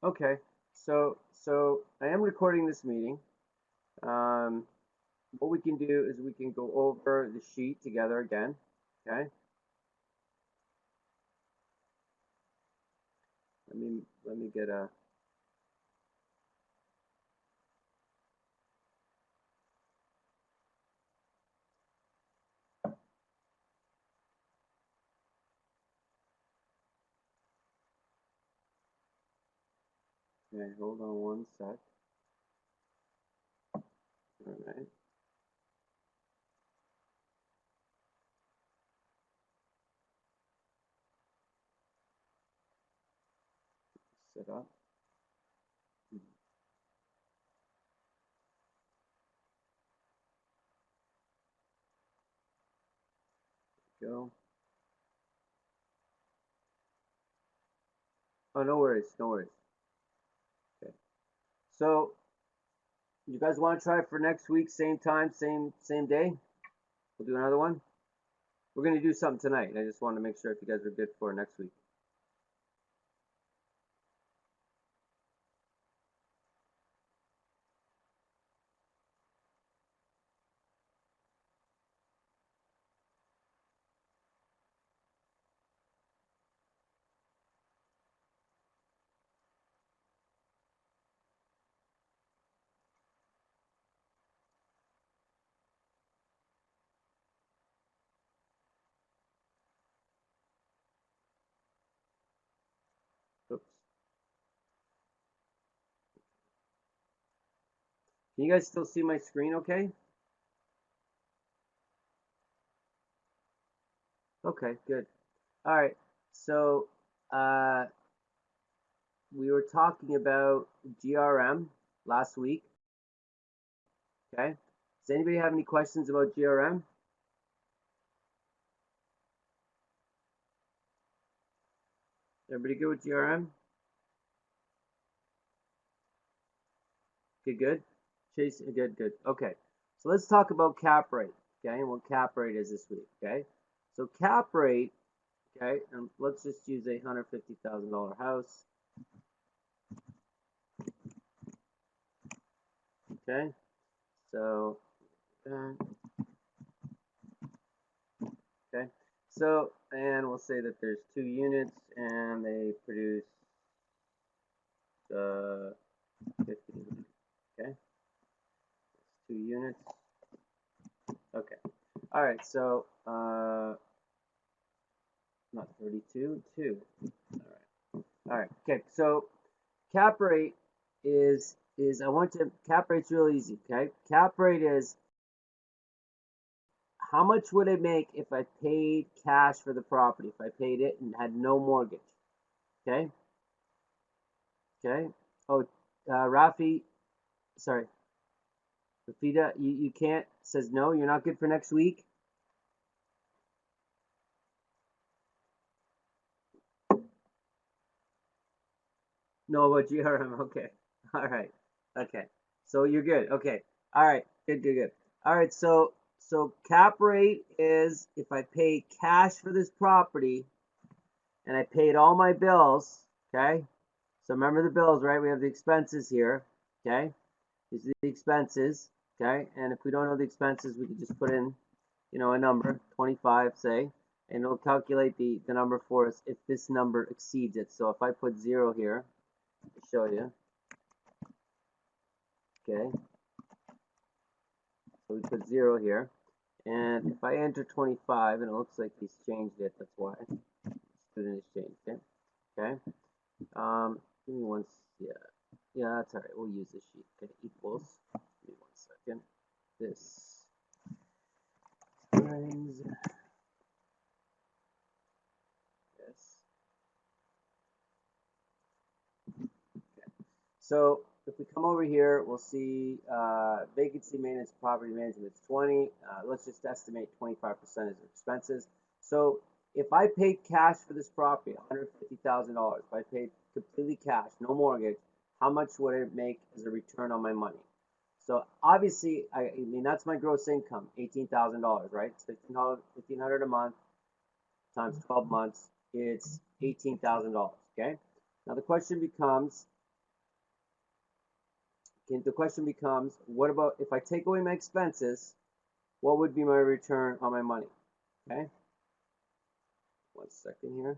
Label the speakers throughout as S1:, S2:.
S1: Okay, so I am recording this meeting. Um, what we can do is we can go over the sheet together again. Okay. Let me get a. Okay, hold on one sec. All right. Set up. Go. Oh, no worries, no worries. Okay. So you guys want to try for next week, same time, same day? We'll do another one. We're gonna do something tonight, and I just wanted to make sure if you guys are good for next week. Oops. Can you guys still see my screen? Okay. Okay. Good. All right. So uh, we were talking about GRM last week. Okay. Does anybody have any questions about GRM? Everybody good with GRM? Good, good. Chase, good, good. Okay. So let's talk about cap rate. Okay, and what cap rate is this week. Okay. So cap rate. Okay, and let's just use a $150,000 house. Okay. So. Okay. So, and we'll say that there's 2 units and they produce 15. Okay. 2 units. Okay. All right. So, not 32, 2. All right. All right. Okay. So, cap rate is I want to cap rate's real easy. Okay. Cap rate is how much would it make if I paid cash for the property, if I paid it and had no mortgage. Okay. Okay. Oh, Rafi, sorry. Rafida, you can't, says no, you're not good for next week. No, about GRM. Okay. All right. Okay. So you're good. Okay. All right. Good, good, good. All right. So cap rate is if I pay cash for this property and I paid all my bills, okay? So remember the bills, right? We have the expenses here, okay? These are the expenses, okay? And if we don't know the expenses, we can just put in, a number, 25, say, and it'll calculate the number for us if this number exceeds it. So if I put 0 here, to show you, okay? So we put 0 here. And if I enter 25, and it looks like he's changed it, that's why. Student has changed it, okay? Give me one, yeah, yeah, that's all right. We'll use this sheet. Okay, equals. Give me 1 second. This times this. Okay. So if we come over here, we'll see vacancy maintenance, property management is 20. Let's just estimate 25% is expenses. So if I paid cash for this property, $150,000, if I paid completely cash, no mortgage, how much would it make as a return on my money? So obviously, I mean that's my gross income, $18,000, right? It's $1,500 a month times 12 months. It's $18,000. Okay. Now the question becomes, the question becomes, what about if I take away my expenses, what would be my return on my money? Okay, 1 second here.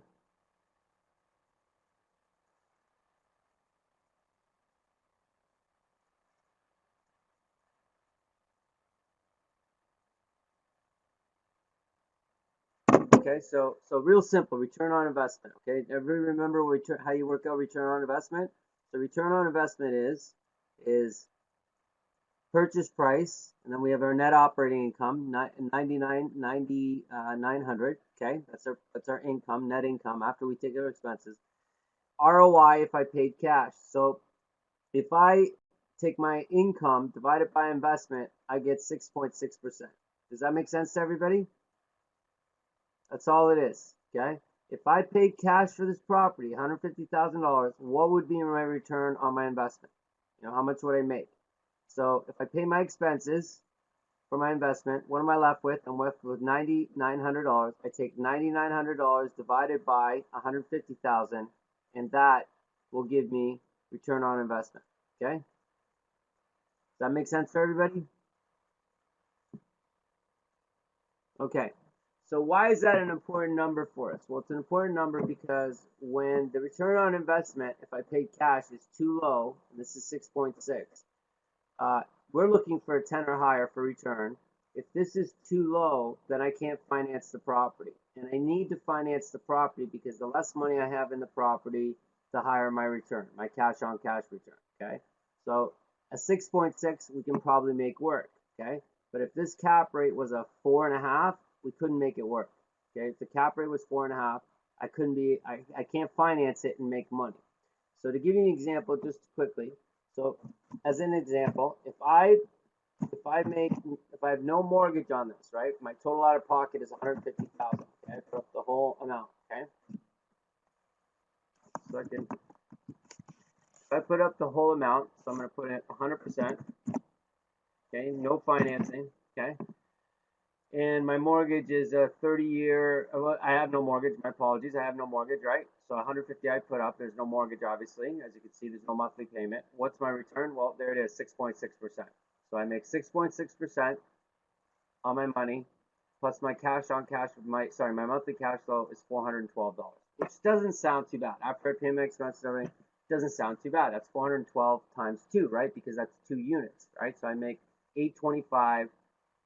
S1: Okay, so real simple, return on investment. Okay, everybody remember how you work out return on investment? So return on investment is purchase price, and then we have our net operating income, 9,900. Okay, that's our income, net income after we take our expenses. ROI if I paid cash. So if I take my income divided by investment, I get 6.6%. Does that make sense to everybody? That's all it is. Okay. If I paid cash for this property, $150,000, what would be my return on my investment? You know, how much would I make? So if I pay my expenses for my investment, what am I left with? I'm left with $9,900. I take $9,900 divided by 150,000, and that will give me return on investment. Okay? Does that make sense to everybody? Okay. So why is that an important number for us? Well, it's an important number because when the return on investment, if I paid cash, is too low, and this is 6.6, we're looking for a 10 or higher for return. If this is too low, then I can't finance the property. And I need to finance the property because the less money I have in the property, the higher my return, my cash on cash return. Okay. So a 6.6 we can probably make work. Okay. But if this cap rate was a 4.5, we couldn't make it work. Okay. If the cap rate was 4.5, I can't finance it and make money. So to give you an example, just quickly, so as an example, if I have no mortgage on this, right? My total out of pocket is 150,000. Okay, for the whole amount. Okay. Second, if I put up the whole amount, so I'm going to put in 100%. Okay, no financing. Okay, and my mortgage is a 30-year. Well, I have no mortgage. My apologies. I have no mortgage, right? So 150 I put up. There's no mortgage, obviously. As you can see, there's no monthly payment. What's my return? Well, there it is, 6.6%. So I make 6.6% on my money, plus my cash on cash. My monthly cash flow is $412, which doesn't sound too bad. After I pay my expenses and everything, it doesn't sound too bad. That's 412 times 2, right? Because that's 2 units, right? So I make $825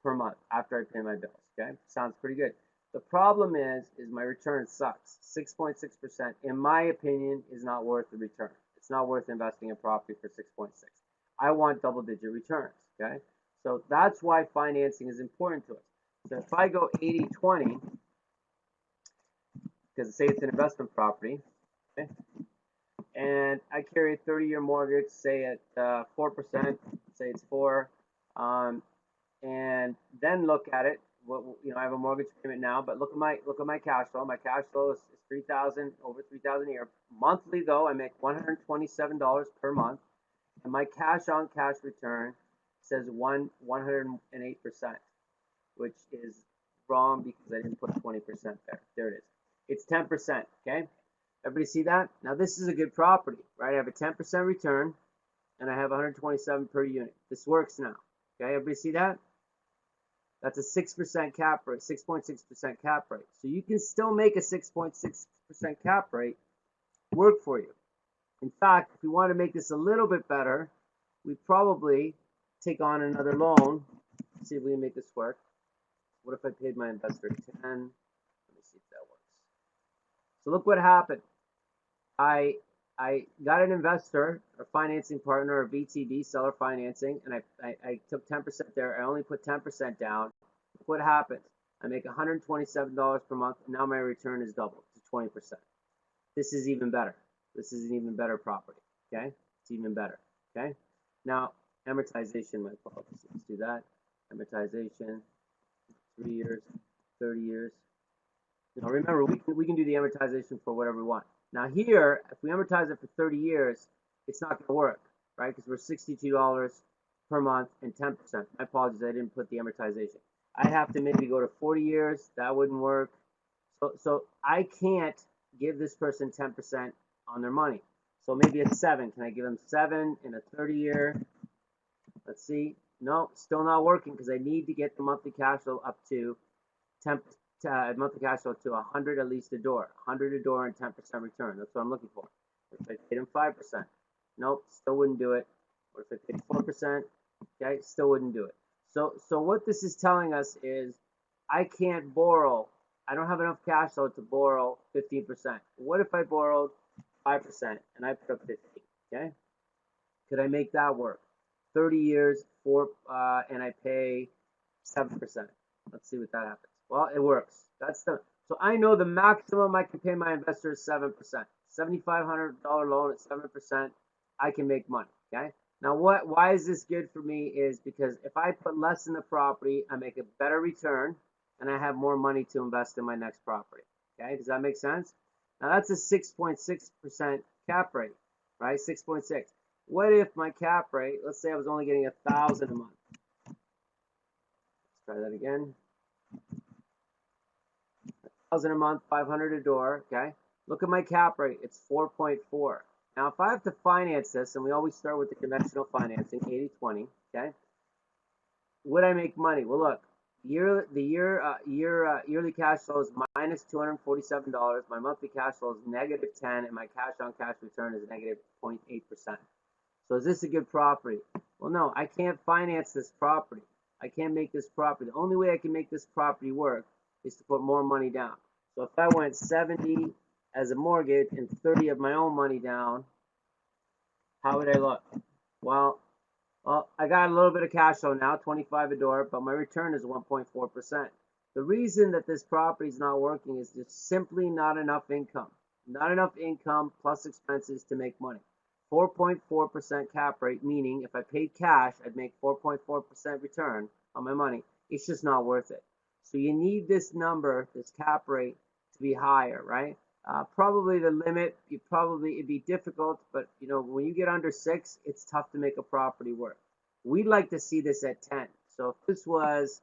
S1: per month after I pay my bills. Okay, sounds pretty good. The problem is my return sucks. 6.6%, in my opinion, is not worth the return. It's not worth investing in property for 6.6. I want double-digit returns. Okay, so that's why financing is important to us. So if I go 80-20, because say it's an investment property, okay, and I carry a 30-year mortgage, say at 4%, say it's 4, and then look at it. I have a mortgage payment now, but look at my cash flow. My cash flow is $3,000, over $3,000 a year. Monthly though, I make $127 per month, and my cash on cash return says 108%, which is wrong because I didn't put 20% there. There it is. It's 10%. Okay, everybody see that? Now this is a good property, right? I have a 10% return, and I have 127 per unit. This works now. Okay, everybody see that? That's a 6% cap rate, 6.6% cap rate. So you can still make a 6.6% cap rate work for you. In fact, if we want to make this a little bit better, we'd probably take on another loan. See if we can make this work. What if I paid my investor 10? Let me see if that works. So look what happened. I got an investor, a financing partner, a VTB, seller financing, and I took 10% there. I only put 10% down. Look what happens. I make $127 per month, and now my return is doubled to 20%. This is even better. This is an even better property. Okay? It's even better. Okay? Now, amortization, my apologies. Let's do that. Amortization, 3 years, 30 years. Now remember, we can do the amortization for whatever we want. Now here, if we amortize it for 30 years, it's not going to work, right? Because we're $62 per month and 10%. My apologies, I didn't put the amortization. I have to maybe go to 40 years. That wouldn't work. So I can't give this person 10% on their money. So maybe it's 7. Can I give them 7 in a 30-year? Let's see. No, still not working because I need to get the monthly cash flow up to 10 monthly cash flow to 100 at least a door. 100 a door and 10% return. That's what I'm looking for. If I paid him 5%, nope, still wouldn't do it. Or if I paid 4%, okay, still wouldn't do it. So what this is telling us is I can't borrow. I don't have enough cash flow to borrow 15%. What if I borrowed 5% and I put up 15? Okay, could I make that work? 30 years, and I pay 7%. Let's see what that happens. Well, it works. So I know the maximum I can pay my investor is 7%. $7,500 loan at 7%, I can make money. Okay. Now, why is this good for me? Is because if I put less in the property, I make a better return, and I have more money to invest in my next property. Okay, does that make sense? Now that's a 6.6% cap rate, right? 6.6. What if my cap rate? Let's say I was only getting 1,000 a month. Let's try that again. 1,000 a month, 500 a door. Okay. Look at my cap rate. It's 4.4. Now, if I have to finance this, and we always start with the conventional financing, 80-20, okay, would I make money? Well, look, yearly cash flow is minus $247. My monthly cash flow is negative 10, and my cash on cash return is negative 0.8%. So is this a good property? Well, no, I can't finance this property. I can't make this property. The only way I can make this property work is to put more money down. So if I went 70 as a mortgage and 30 of my own money down, how would I look? Well, I got a little bit of cash flow now, 25 a door, but my return is 1.4%. The reason that this property is not working is just simply not enough income. Not enough income plus expenses to make money. 4.4% cap rate, meaning if I paid cash, I'd make 4.4% return on my money. It's just not worth it. So you need this number, this cap rate, to be higher, right? Probably the limit, it'd be difficult, but when you get under 6, it's tough to make a property work. We'd like to see this at 10. So if this was,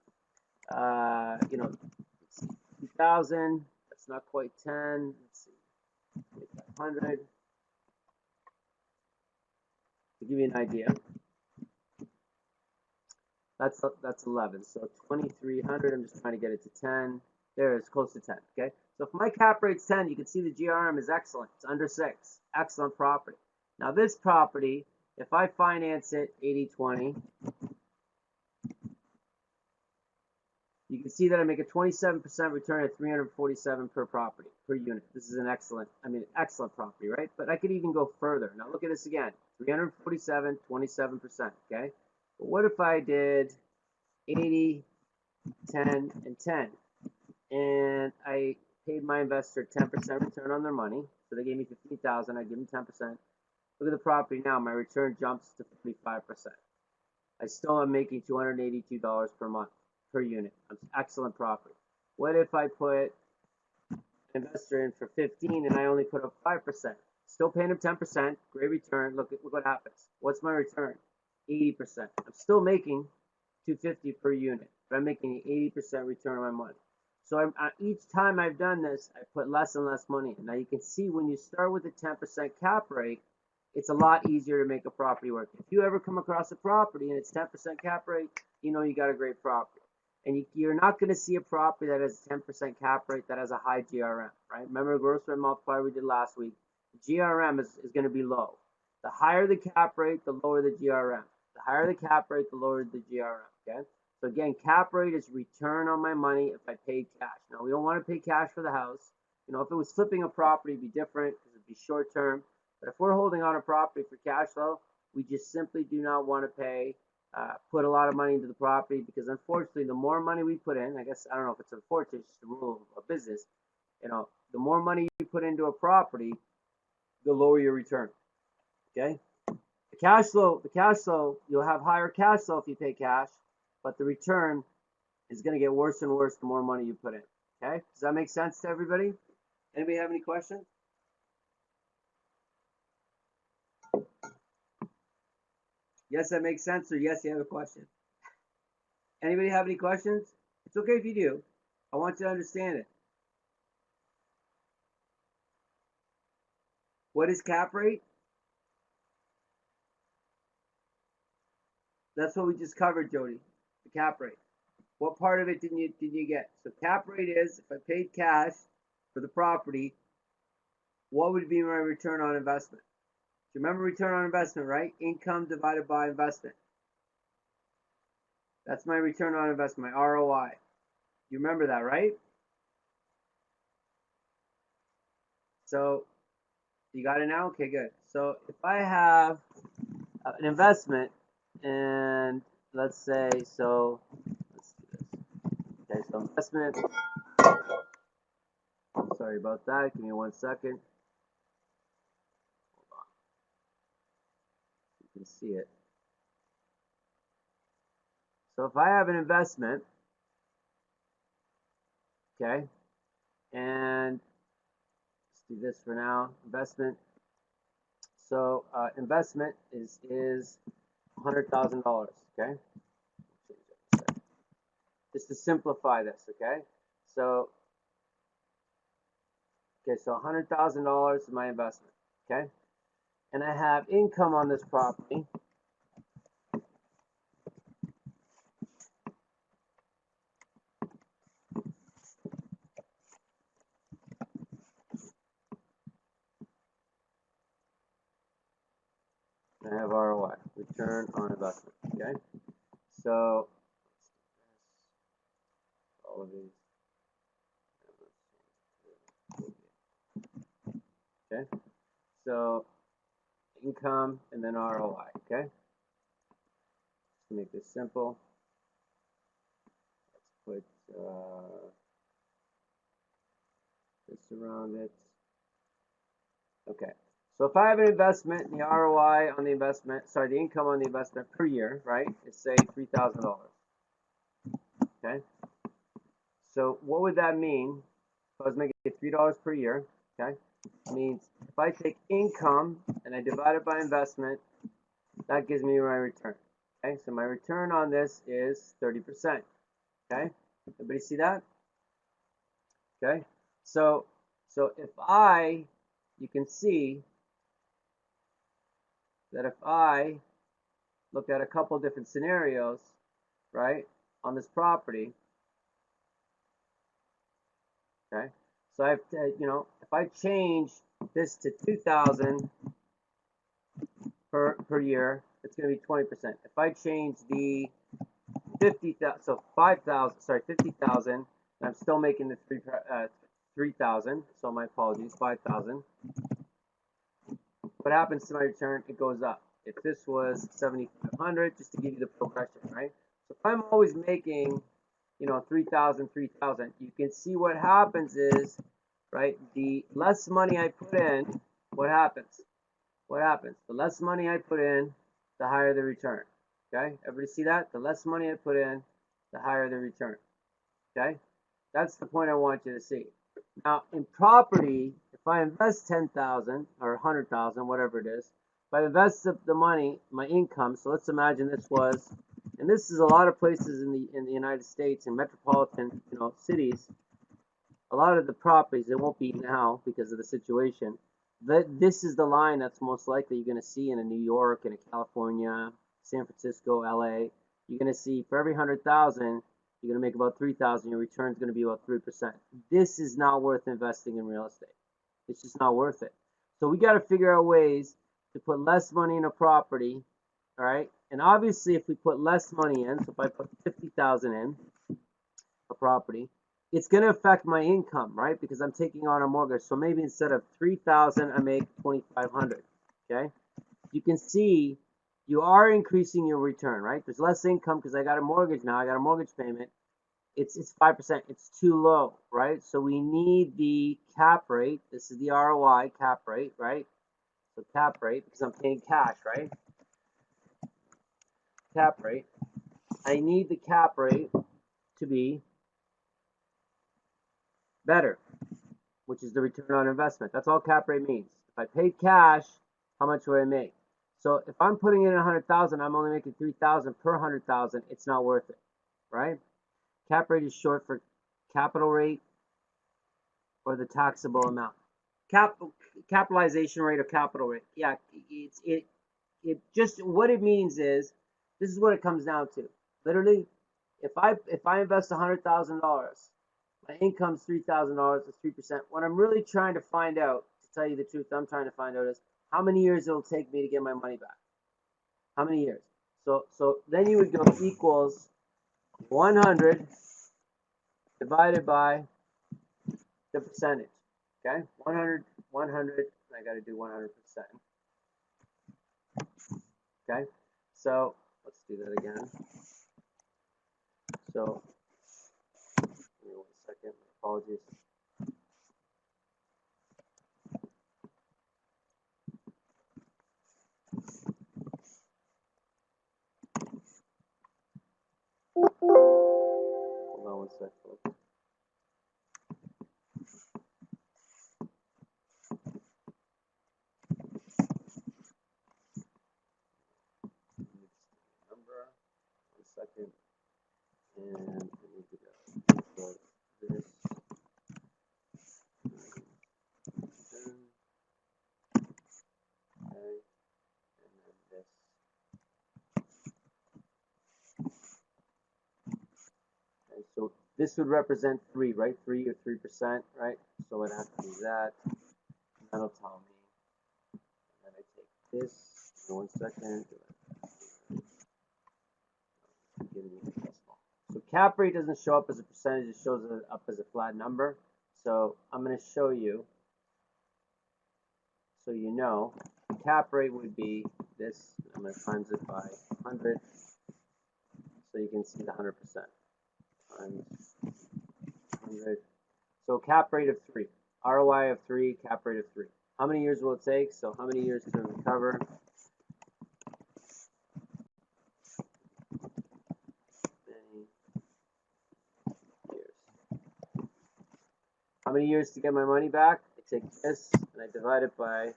S1: 2,000, that's not quite 10. Let's see, 500. To give you an idea, that's 11. So 2,300. I'm just trying to get it to 10. There, it's close to 10. Okay. So if my cap rate's 10, you can see the GRM is excellent. It's under 6. Excellent property. Now this property, if I finance it 80-20, you can see that I make a 27% return at 347 per property, per unit. This is an excellent property, right? But I could even go further. Now look at this again. 347, 27%, okay? But what if I did 80, 10, and 10? And I paid my investor 10% return on their money. So they gave me 15,000. I give them 10%. Look at the property now. My return jumps to 45%. I still am making $282 per month per unit. Excellent property. What if I put an investor in for 15 and I only put up 5%? Still paying him 10%. Great return. Look what happens. What's my return? 80%. I'm still making $250 per unit, but I'm making an 80% return on my money. So each time I've done this, I put less and less money in. Now you can see when you start with a 10% cap rate, it's a lot easier to make a property work. If you ever come across a property and it's 10% cap rate, you got a great property. And you're not going to see a property that has a 10% cap rate that has a high GRM, right? Remember the gross rent multiplier we did last week? The GRM is going to be low. The higher the cap rate, the lower the GRM. The higher the cap rate, the lower the GRM, okay? So again, cap rate is return on my money if I paid cash. Now, we don't want to pay cash for the house. If it was flipping a property, it'd be different because it'd be short term. But if we're holding on a property for cash flow, we just simply do not want to put a lot of money into the property because unfortunately, the more money we put in, I don't know if it's unfortunate, it's just the rule of business. The more money you put into a property, the lower your return. Okay? The cash flow, you'll have higher cash flow if you pay cash, but the return is going to get worse and worse the more money you put in. Okay? Does that make sense to everybody? Anybody have any questions? Yes, that makes sense, or yes, you have a question. Anybody have any questions? It's okay if you do. I want you to understand it. What is cap rate? That's what we just covered, Jody. The cap rate. What part of it did you get? So cap rate is if I paid cash for the property, what would be my return on investment? Do you remember return on investment, right? Income divided by investment. That's my return on investment, my ROI. You remember that, right? So you got it now? Okay, good. So if I have an investment, and let's say, so let's do this. Okay, so investment. Sorry about that. Give me 1 second. Hold on. You can see it. So if I have an investment, okay, and let's do this for now. Investment. So investment is $100,000. Okay, just to simplify this. Okay, so $100,000 is my investment. Okay, and I have income on this property. I have ROI, return on investment. Okay, so all of these. Okay, so income and then ROI. Okay, to make this simple, let's put this around it. Okay, so if I have an investment, the ROI on the investment, sorry, the income on the investment per year, right, is say $3,000. Okay, so what would that mean if I was making $3 per year? Okay, it means if I take income and I divide it by investment, that gives me my return. Okay, so my return on this is 30%. Okay, everybody see that? Okay, so if you can see that if I look at a couple different scenarios, right, on this property, okay, so I've, if I change this to 2,000 per year, it's going to be 20%. If I change the 50,000, so 5,000, sorry, 50,000, and I'm still making the 3,000, so my apologies, 5,000. What happens to my return? It goes up. If this was 7,500, just to give you the progression, right? So if I'm always making, 3,000, 3,000, you can see what happens is, right, the less money I put in, what happens? What happens? The less money I put in, the higher the return. Okay? Everybody see that? The less money I put in, the higher the return. Okay? That's the point I want you to see. Now, in property, if I invest 10,000 or 100,000, whatever it is, if I invest the money, my income, so let's imagine this was, and this is a lot of places in the United States, in metropolitan, cities, a lot of the properties, it won't be now because of the situation, this is the line that's most likely you're going to see in a New York, in a California, San Francisco, LA. You're going to see for every 100,000, you're going to make about 3,000. Your return is going to be about 3%. This is not worth investing in real estate. It's just not worth it. So we got to figure out ways to put less money in a property, all right? And obviously, if we put less money in, so if I put 50,000 in a property, it's going to affect my income, right? Because I'm taking on a mortgage. So maybe instead of 3,000, I make 2,500. Okay? You can see you are increasing your return, right? There's less income because I got a mortgage now. I got a mortgage payment. It's 5%. It's too low, right? So we need the cap rate. This is the ROI cap rate, right? So cap rate because I'm paying cash, right? Cap rate. I need the cap rate to be better, which is the return on investment. That's all cap rate means. If I paid cash, how much would I make? So if I'm putting in 100,000, I'm only making 3,000 per 100,000. It's not worth it, right? Cap rate is short for capital rate or the taxable amount. Capitalization rate or capital rate. Yeah, it just what it means is This is what it comes down to. Literally, if I invest $100,000, my income's $3,000. That's 3%. What I'm really trying to find out, to tell you the truth, I'm trying to find out is how many years it'll take me to get my money back. How many years? So then you would go equals 100 divided by the percentage. Okay, 100, I got to do 100%. Okay, so let's do that again. So, give me 1 second. Apologies. Hold on 1 second, folks. Number. 1 second. And I need to go. So this. Okay. And then this. Okay, so this would represent 3, right? 3 or 3%, right? So I'd have to do that. That'll tell me. And then I take this. 1 second. So cap rate doesn't show up as a percentage, it shows up as a flat number. So I'm going to show you, so you know, cap rate would be this. I'm going to times it by 100, so you can see the 100%. Times 100. So cap rate of 3. ROI of 3, cap rate of 3. How many years will it take? So how many years to recover? How many years to get my money back? I take this and I divide it by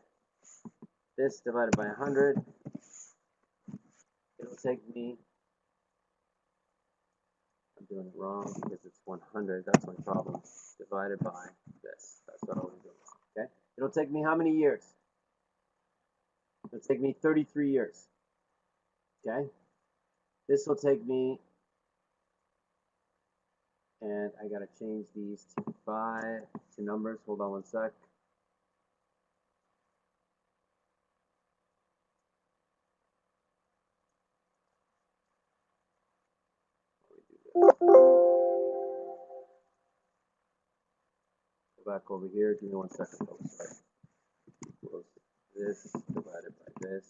S1: this divided by 100. It'll take me, I'm doing it wrong because it's 100. That's my problem. Divided by this. That's what I was doing wrong. Okay. It'll take me how many years? It'll take me 33 years. Okay. This will take me, and I gotta change these to numbers. Hold on 1 sec. Go back over here. Give me 1 second, folks. Sorry. Close this divided by this.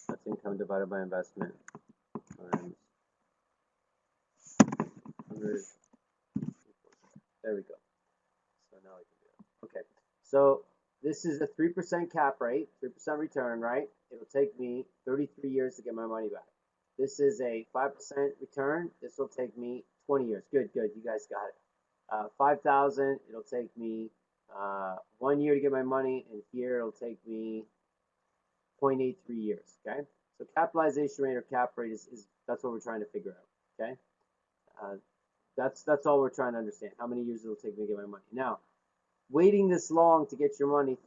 S1: That's income divided by investment times 100. There we go. So now we can do it. Okay. So this is a 3% cap rate, 3% return, right? It'll take me 33 years to get my money back. This is a 5% return. This will take me 20 years. Good, good. You guys got it. 5,000. It'll take me 1 year to get my money, and here it'll take me 0.83 years. Okay. So capitalization rate or cap rate is that's what we're trying to figure out. Okay. That's all we're trying to understand. How many years it'll take me to get my money. Now, waiting this long to get your money,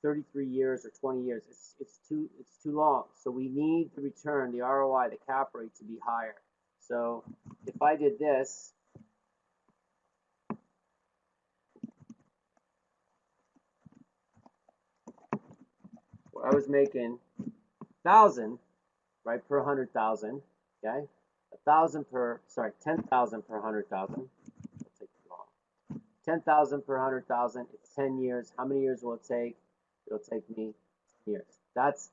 S1: 33 years or 20 years, it's too long. So we need the return, the ROI, the cap rate to be higher. So if I did this, where I was making 1,000, right, per 100,000, okay, 10,000 per 100,000. 10,000 per 100,000. It's 10 years. How many years will it take? It'll take me 10 years. That's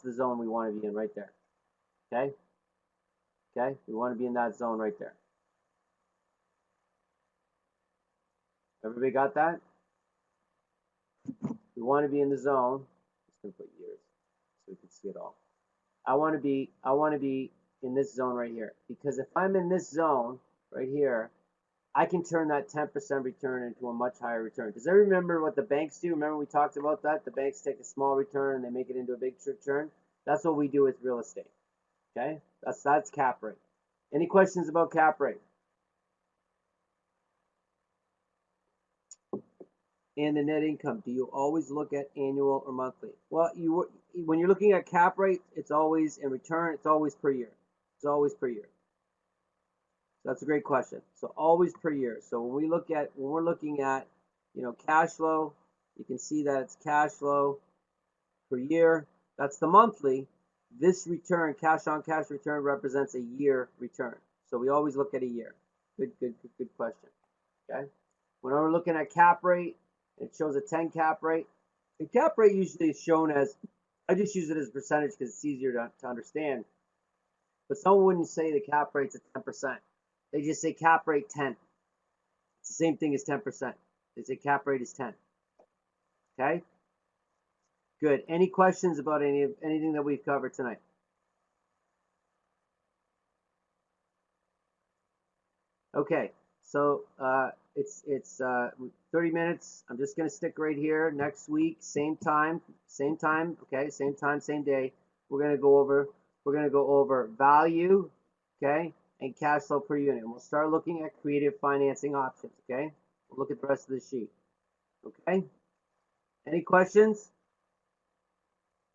S1: the zone we want to be in right there. Okay? Okay? We want to be in that zone right there. Everybody got that? We want to be in the zone. Just gonna put years so we can see it all. I want to be in this zone right here, because if I'm in this zone right here, I can turn that 10% return into a much higher return. Does everybody remember what the banks do? Remember we talked about that? The banks take a small return and they make it into a big return. That's what we do with real estate. Okay? That's cap rate. Any questions about cap rate? and the net income. Do you always look at annual or monthly? Well, when you're looking at cap rate, it's always in return. It's always per year. It's always per year. So that's a great question. So always per year. So when we're looking at, cash flow, you can see that it's cash flow per year. That's the monthly. This return, cash on cash return, represents a year return. So we always look at a year. Good question. Okay. When we're looking at cap rate, it shows a 10 cap rate. The cap rate usually is shown as, I just use it as a percentage because it's easier to understand. But someone wouldn't say the cap rate's at 10%. They just say cap rate 10. It's the same thing as 10%. They say cap rate is 10. Okay? Good. Any questions about anything that we've covered tonight? Okay. So it's 30 minutes. I'm just going to stick right here. Next week, same time. Okay, same time, same day. We're going to go over value, okay, and cash flow per unit. And we'll start looking at creative financing options, okay? We'll look at the rest of the sheet. Okay? Any questions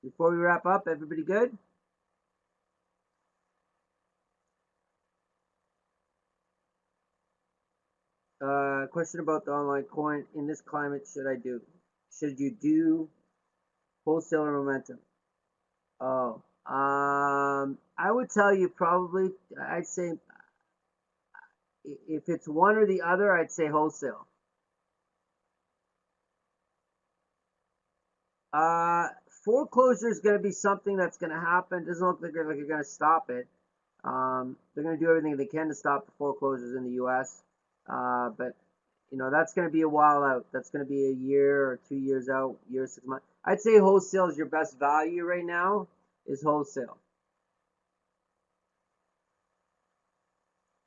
S1: before we wrap up? Everybody good? Question about the online coin. In this climate, should you do wholesale or momentum? Oh, I would tell you probably, I'd say, if it's one or the other, I'd say wholesale. Foreclosure is going to be something that's going to happen. It doesn't look like you're going to stop it. They're going to do everything they can to stop the foreclosures in the U.S. But that's going to be a while out. That's going to be a year or 2 years out, 6 months. I'd say wholesale is your best value right now. Is wholesale.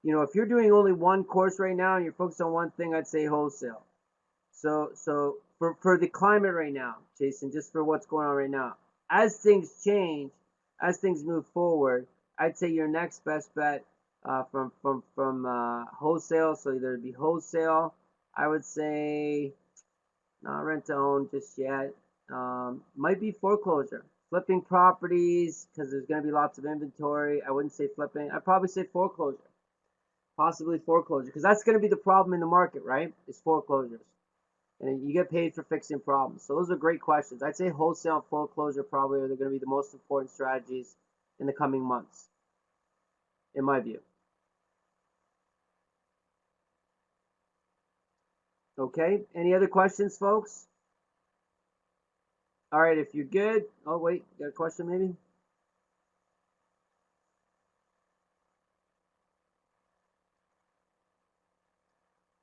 S1: If you're doing only one course right now and you're focused on one thing, I'd say wholesale. So for the climate right now, Jason, just for what's going on right now, as things change, as things move forward, I'd say your next best bet from wholesale. So either it'd be wholesale, I would say, not rent to own just yet. Might be foreclosure, flipping properties because there's going to be lots of inventory. I wouldn't say flipping. I'd probably say foreclosure, possibly foreclosure, because that's going to be the problem in the market, right? Is foreclosures. And you get paid for fixing problems. So those are great questions. I'd say wholesale and foreclosure probably are going to be the most important strategies in the coming months, in my view. Okay, any other questions, folks? All right, if you're good. Oh, wait, got a question maybe?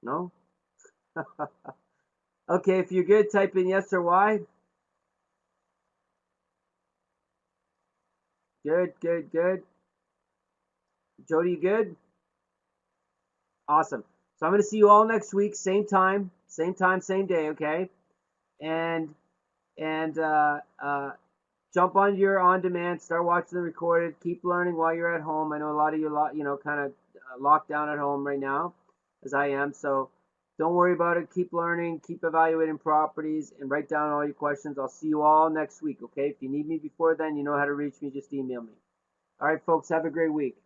S1: No? Okay, if you're good, type in yes or Y. Good. Jody, you good? Awesome. So I'm going to see you all next week, same time, same day, okay? And jump on your on demand, start watching the recorded, keep learning while you're at home. I know a lot of you, kind of locked down at home right now, as I am. So don't worry about it. Keep learning, keep evaluating properties, and write down all your questions. I'll see you all next week, okay? If you need me before then, you know how to reach me. Just email me. All right, folks, have a great week.